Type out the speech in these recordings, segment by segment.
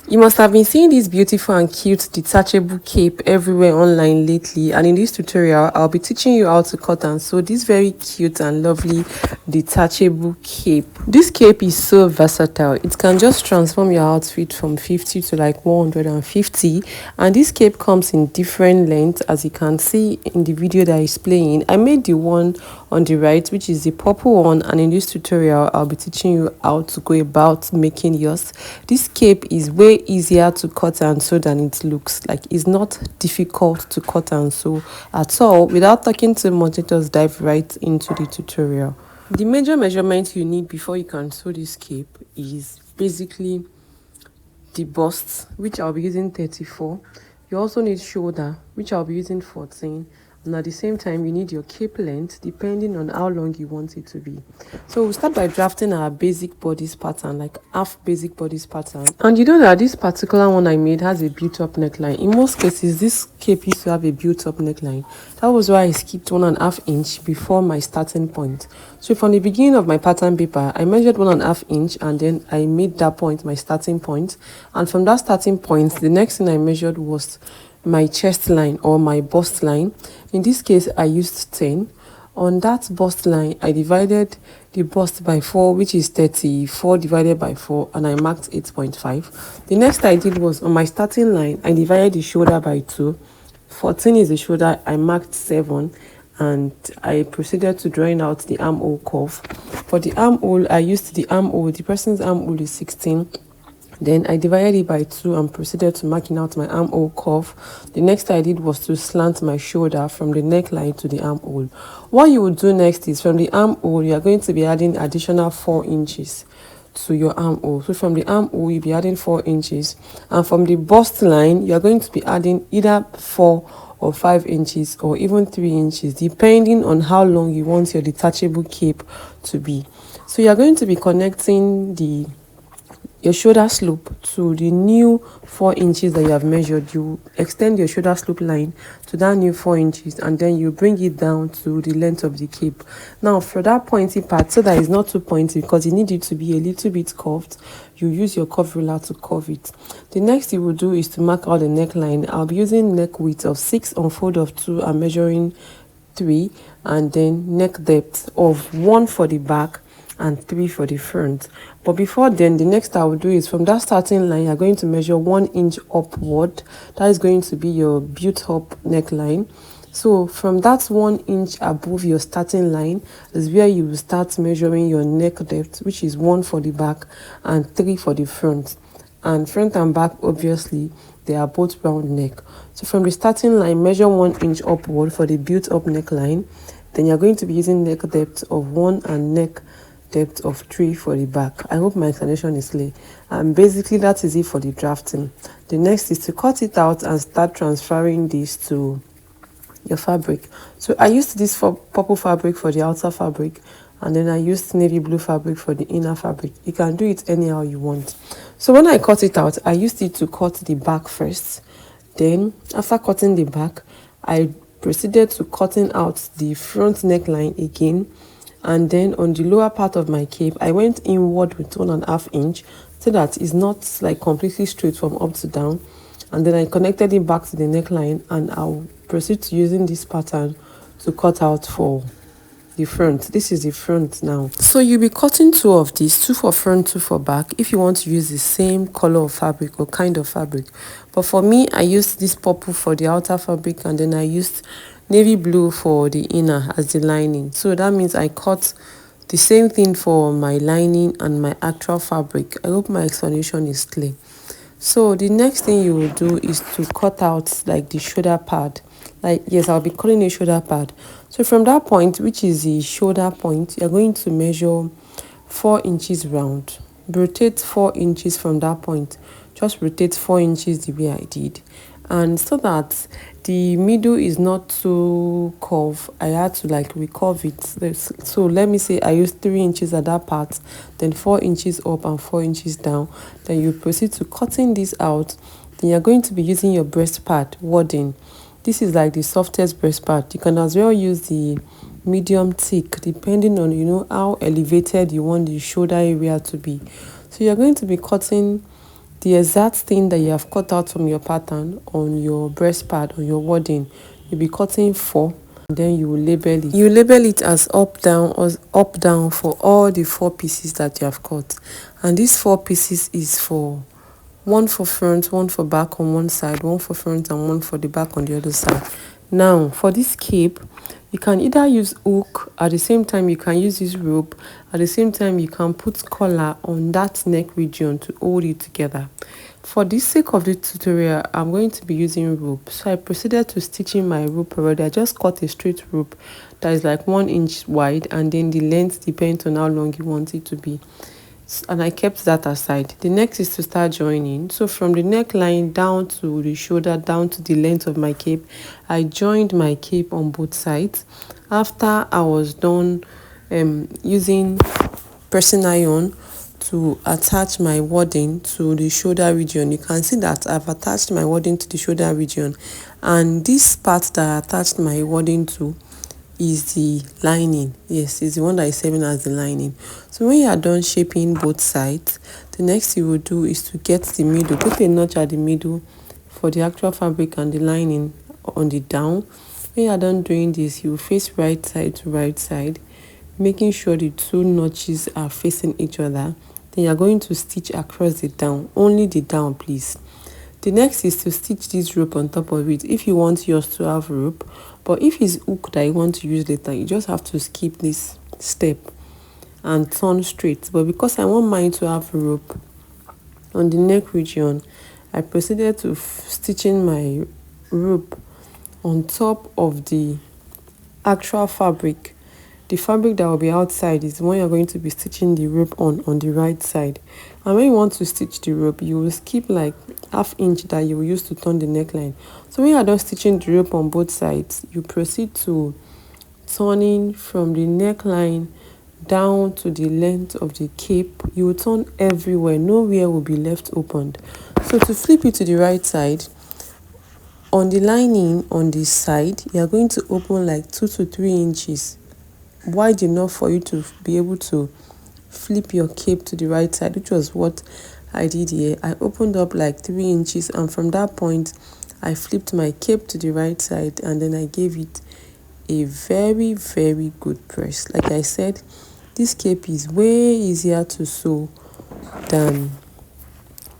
You must have been seeing this beautiful and cute detachable cape everywhere online lately, and in this tutorial I'll be teaching you how to cut and sew this very cute and lovely detachable cape. This cape is so versatile. It can just transform your outfit from 50 to like 150, and this cape comes in different lengths, as you can see in the video that is playing. I made the one on the right, which is the purple one, and in this tutorial I'll be teaching you how to go about making yours. This cape is way easier to cut and sew than it looks. Like, it's not difficult to cut and sew at all. Without talking too much, let us dive right into the tutorial. The major measurements you need before you can sew this cape is basically the bust, which I'll be using 34. You also need shoulder, which I'll be using 14, and at the same time you need your cape length depending on how long you want it to be. So we'll start by drafting our basic bodice pattern, like half basic bodice pattern. And you know that this particular one I made has a built-up neckline. In most cases this cape used to have a built-up neckline. That was why I skipped 1.5 inch before my starting point. So from the beginning of my pattern paper, I measured 1.5 inch, and then I made that point my starting point. And from that starting point, the next thing I measured was my chest line or my bust line. In this case I used 10. On that bust line I divided the bust by 4, which is 34 divided by 4, and I marked 8.5. The next I did was, on my starting line I divided the shoulder by 2. 14 is the shoulder, I marked 7, and I proceeded to drawing out the armhole curve. For the armhole, I used the armhole, the person's armhole is 16. Then I divided it by 2 and proceeded to marking out my armhole curve. The next I did was to slant my shoulder from the neckline to the armhole. What you will do next is, from the armhole you are going to be adding additional 4 inches to your armhole. So from the armhole you'll be adding 4 inches, and from the bust line you are going to be adding either 4 or 5 inches or even 3 inches, depending on how long you want your detachable cape to be. So you are going to be connecting your shoulder slope to the new 4 inches that you have measured. You extend your shoulder slope line to that new 4 inches, and then you bring it down to the length of the cape. Now for that pointy part, so that it's not too pointy, because you need it to be a little bit curved, you use your curve ruler to curve it. The next you will do is to mark out the neckline. I'll be using neck width of 6 on fold of 2 and measuring 3, and then neck depth of 1 for the back and 3 for the front. But before then, the next I will do is, from that starting line you're going to measure 1 inch upward. That is going to be your built-up neckline. So from that 1 inch above your starting line is where you will start measuring your neck depth, which is 1 for the back and 3 for the front. And front and back, obviously they are both round neck. So from the starting line, measure 1 inch upward for the built-up neckline. Then you're going to be using neck depth of 1 and neck depth of 3 for the back. I hope my explanation is clear. And basically that is it for the drafting. The next is to cut it out and start transferring this to your fabric. So I used this for purple fabric for the outer fabric, and then I used navy blue fabric for the inner fabric. You can do it anyhow you want. So when I cut it out, I used it to cut the back first. Then after cutting the back, I proceeded to cutting out the front neckline again. And then on the lower part of my cape, I went inward with 1.5 inch, so that it's not like completely straight from up to down. And then I connected it back to the neckline, and I'll proceed to using this pattern to cut out for the front. This is the front now. So you'll be cutting 2 of these, 2 for front, 2 for back, if you want to use the same color of fabric or kind of fabric. But for me, I used this purple for the outer fabric, and then I used navy blue for the inner as the lining. So that means I cut the same thing for my lining and my actual fabric. I hope my explanation is clear. So the next thing you will do is to cut out like the shoulder pad. Like, yes, I'll be calling a shoulder pad. So from that point, which is the shoulder point, you're going to measure 4 inches round. Rotate 4 inches from that point. Just rotate 4 inches the way I did. And so that the middle is not too curved, I had to like recurve it. So let me say I used 3 inches at that part, then 4 inches up and 4 inches down. Then you proceed to cutting this out. Then you're going to be using your breast pad wadding. This is like the softest breast pad. You can as well use the medium thick, depending on, you know, how elevated you want the shoulder area to be. So you're going to be cutting the exact thing that you have cut out from your pattern on your breast pad, on your wadding, you'll be cutting 4, and then you will label it. You label it as up down or up down for all the 4 pieces that you have cut. And these 4 pieces is for one for front, one for back on one side, one for front and one for the back on the other side. Now for this cape, you can either use hook, at the same time you can use this rope, at the same time you can put collar on that neck region to hold it together. For the sake of the tutorial, I'm going to be using rope, so I proceeded to stitching my rope already. I just cut a straight rope that is like 1 inch wide, and then the length depends on how long you want it to be, and I kept that aside. The next is to start joining. So from the neckline down to the shoulder, down to the length of my cape, I joined my cape on both sides. After I was done using pressing iron to attach my wadding to the shoulder region, you can see that I've attached my wadding to the shoulder region, and this part that I attached my wadding to is the lining. Yes, it's the one that is serving as the lining. So when you are done shaping both sides, the next you will do is to get the middle, put a notch at the middle for the actual fabric and the lining on the down. When you are done doing this, you will face right side to right side, making sure the 2 notches are facing each other. Then you are going to stitch across the down, only the down please. The next is to stitch this rope on top of it if you want yours to have rope, but if it's hook that you want to use later, you just have to skip this step and turn straight. But because I want mine to have rope on the neck region, I proceeded to stitching my rope on top of the actual fabric. The fabric that will be outside is the one you're going to be stitching the rope on the right side. And when you want to stitch the rope, you will skip like ½ inch that you will use to turn the neckline. So when you are done stitching the rope on both sides, you proceed to turning from the neckline down to the length of the cape. You will turn everywhere, nowhere will be left opened. So to flip it to the right side, on the lining on this side, you are going to open like 2 to 3 inches wide enough for you to be able to flip your cape to the right side, which was what I did here. I opened up like 3 inches, and from that point I flipped my cape to the right side, and then I gave it a very, very good press. Like I said, this cape is way easier to sew than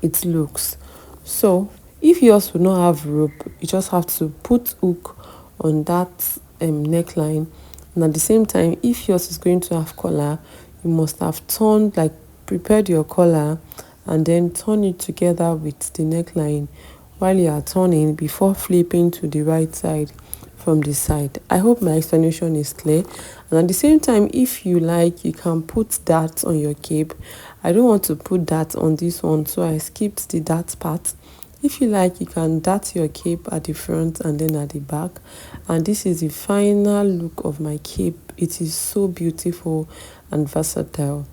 it looks. So if yours will not have rope, you just have to put hook on that neckline. And at the same time, if yours is going to have collar, you must have turned, like prepared your collar and then turn it together with the neckline while you are turning before flipping to the right side from the side. I hope my explanation is clear. And at the same time, if you like, you can put that on your cape. I don't want to put that on this one, so I skipped the dart part. If you like, you can dart your cape at the front and then at the back. And this is the final look of my cape. It is so beautiful and versatile.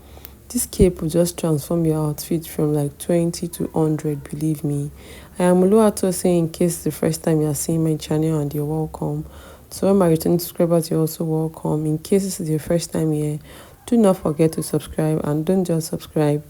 This cape will just transform your outfit from like 20 to 100, believe me. I am Oluwato saying, in case it's the first time you are seeing my channel, and you're welcome. So all my returning subscribers, you're also welcome. In case this is your first time here, do not forget to subscribe, and don't just subscribe.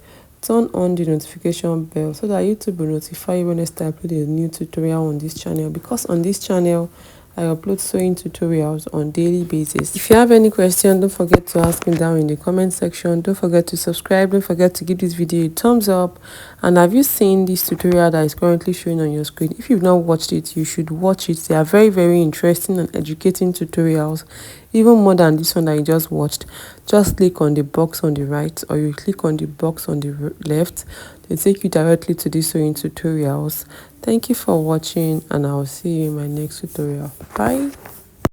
Turn on the notification bell so that YouTube will notify you when I start uploading a new tutorial on this channel, because on this channel I upload sewing tutorials on daily basis. If you have any question, don't forget to ask me down in the comment section. Don't forget to subscribe. Don't forget to give this video a thumbs up. And have you seen this tutorial that is currently showing on your screen? If you've not watched it, you should watch it. They are very, very interesting and educating tutorials, even more than this one that you just watched. Just click on the box on the right, or you click on the box on the left. They take you directly to these sewing tutorials. Thank you for watching, and I'll see you in my next tutorial. Bye.